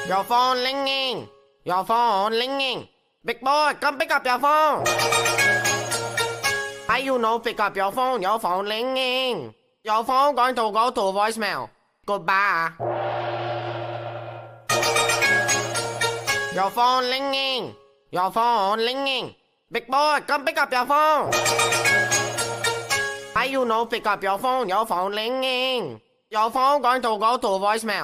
Your phone ringing. Your phone ringing. Big boy, come pick up your phone. How you know pick up your phone? Your phone ringing. Your phone going to go to voicemail. Goodbye. Your phone ringing. Your phone ringing. Big boy, come pick up your phone. How you know pick up your phone? Your phone ringing. Your phone going to go to voicemail.